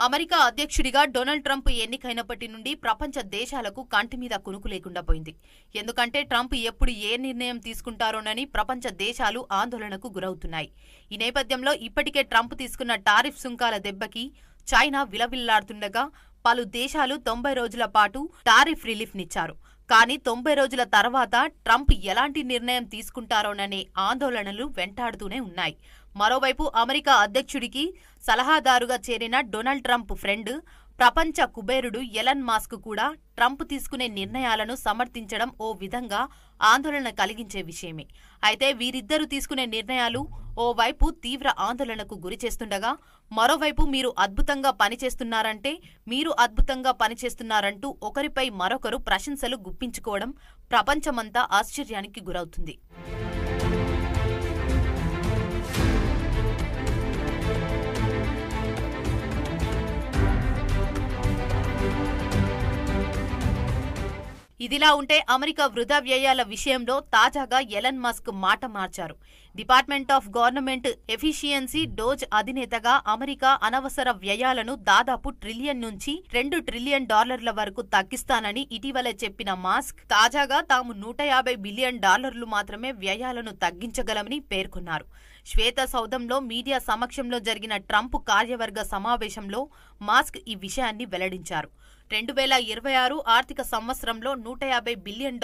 America అధ్యక్షుడిగా Donald Trump ఎన్నికైనప్పటి నుండి ప్రపంచ దేశాలకు కంటి మీద కునుకు లేకుండా పోయింది. ఎందుకంటే ట్రంప్ ఎప్పుడు ఏ నిర్ణయం తీసుకుంటారోనని ప్రపంచ దేశాలు ఆందోళనకు గురవుతున్నాయి. ఈ నేపథ్యంలో ఇప్పటికే ట్రంప్ తీసుకున్న టారిఫ్ సుంకాల దెబ్బకి చైనా విలవిల్లాడుతుండగా పలు దేశాలు 90 రోజుల పాటు టారిఫ్ రిలీఫ్నిచ్చారు. కానీ 90 రోజుల తర్వాత ట్రంప్ ఎలాంటి నిర్ణయం తీసుకుంటారోననే ఆందోళనలు వెంటాడుతూనే ఉన్నాయి. మరోవైపు అమెరికా అధ్యక్షుడికి సలహాదారుగా చేరిన డొనాల్డ్ ట్రంప్ ఫ్రెండ్, ప్రపంచ కుబేరుడు ఎలన్ మస్క్ కూడా ట్రంప్ తీసుకునే నిర్ణయాలను సమర్థించడం ఓ విధంగా ఆందోళన కలిగించే విషయమే. అయితే వీరిద్దరూ తీసుకునే నిర్ణయాలు ఓవైపు తీవ్ర ఆందోళనకు గురిచేస్తుండగా, మరోవైపు మీరు అద్భుతంగా పనిచేస్తున్నారంటూ ఒకరిపై మరొకరు ప్రశంసలు గుప్పించుకోవడం ప్రపంచమంతా ఆశ్చర్యానికి గురవుతుంది. ఇదిలా ఉంటే అమెరికా వృధా వ్యయాల విషయంలో తాజాగా ఎలన్ మస్క్ మాట మార్చారు. Department of government efficiency DOGE అధినేతగా అమెరికా అనవసర వ్యయాలను దాదాపు $1 ట్రిలియన్ నుంచి $2 ట్రిలియన్ వరకు తగ్గిస్తానని ఇటీవలే చెప్పిన మస్క్ తాజాగా తాము $150 బిలియన్ మాత్రమే వ్యయాలను తగ్గించగలమని పేర్కొన్నారు. శ్వేత సౌధంలో మీడియా సమక్షంలో జరిగిన ట్రంప్ కార్యవర్గ సమావేశంలో మస్క్ ఈ విషయాన్ని వెల్లడించారు. 2026 ఆర్థిక సంవత్సరంలో $150 బిలియన్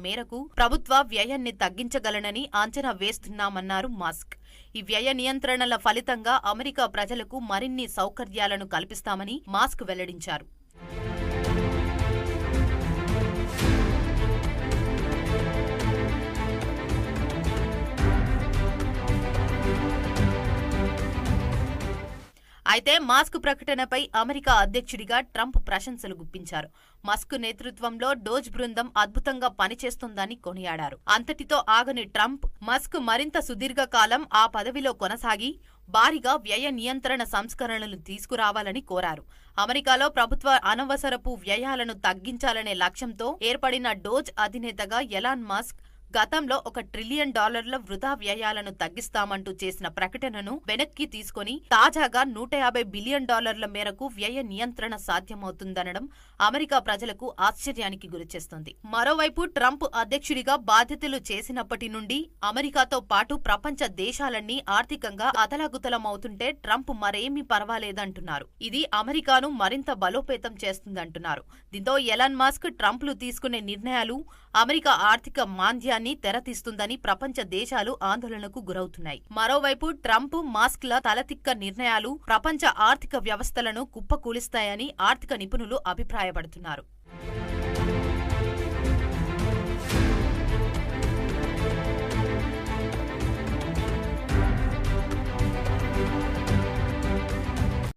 మేరకు ప్రభుత్వ వ్యయాన్ని తగ్గించగలనని అంచనా వేస్తున్నామన్నారు మస్క్. ఈ వ్యయ నియంత్రణల ఫలితంగా అమెరికా ప్రజలకు మరిన్ని సౌకర్యాలను కల్పిస్తామని మస్క్ వెల్లడించారు. అయితే మస్క్ ప్రకటనపై అమెరికా అధ్యక్షుడిగా ట్రంప్ ప్రశంసలు గుప్పించారు. మస్క్ నేతృత్వంలో డోజ్ బృందం అద్భుతంగా పనిచేస్తోందని కొనియాడారు. అంతటితో ఆగని ట్రంప్, మస్క్ మరింత సుదీర్ఘకాలం ఆ పదవిలో కొనసాగి భారీగా వ్యయ నియంత్రణ సంస్కరణలు తీసుకురావాలని కోరారు. అమెరికాలో ప్రభుత్వ అనవసరపు వ్యయాలను తగ్గించాలనే లక్ష్యంతో ఏర్పడిన డోజ్ అధినేతగా ఎలాన్ మస్క్ గతంలో $1 ట్రిలియన్ వృధా వ్యయాలను తగ్గిస్తామంటూ చేసిన ప్రకటనను వెనక్కి తీసుకుని తాజాగా $150 బిలియన్ మేరకు వ్యయ నియంత్రణ సాధ్యమవుతుందనడం అమెరికా ప్రజలకు ఆశ్చర్యానికి గురిచేస్తోంది. మరోవైపు ట్రంప్ అధ్యక్షుడిగా బాధ్యతలు చేసినప్పటి నుండి అమెరికాతో పాటు ప్రపంచ దేశాలన్నీ ఆర్థికంగా అతలాకుతలమవుతుంటే ట్రంప్ మరేమీ పర్వాలేదంటున్నారు. ఇది అమెరికాను మరింత బలోపేతం చేస్తుందంటున్నారు. దీంతో ఎలన్ మస్క్, ట్రంప్లు తీసుకునే నిర్ణయాలు అమెరికా ఆర్థిక మాంద్యాన్ని తెరతీస్తుందని ప్రపంచ దేశాలు ఆందోళనకు గురవుతున్నాయి. మరోవైపు ట్రంప్, మస్క్ల తలతిక్క నిర్ణయాలు ప్రపంచ ఆర్థిక వ్యవస్థలను కుప్పకూలిస్తాయని ఆర్థిక నిపుణులు అభిప్రాయపడుతున్నారు.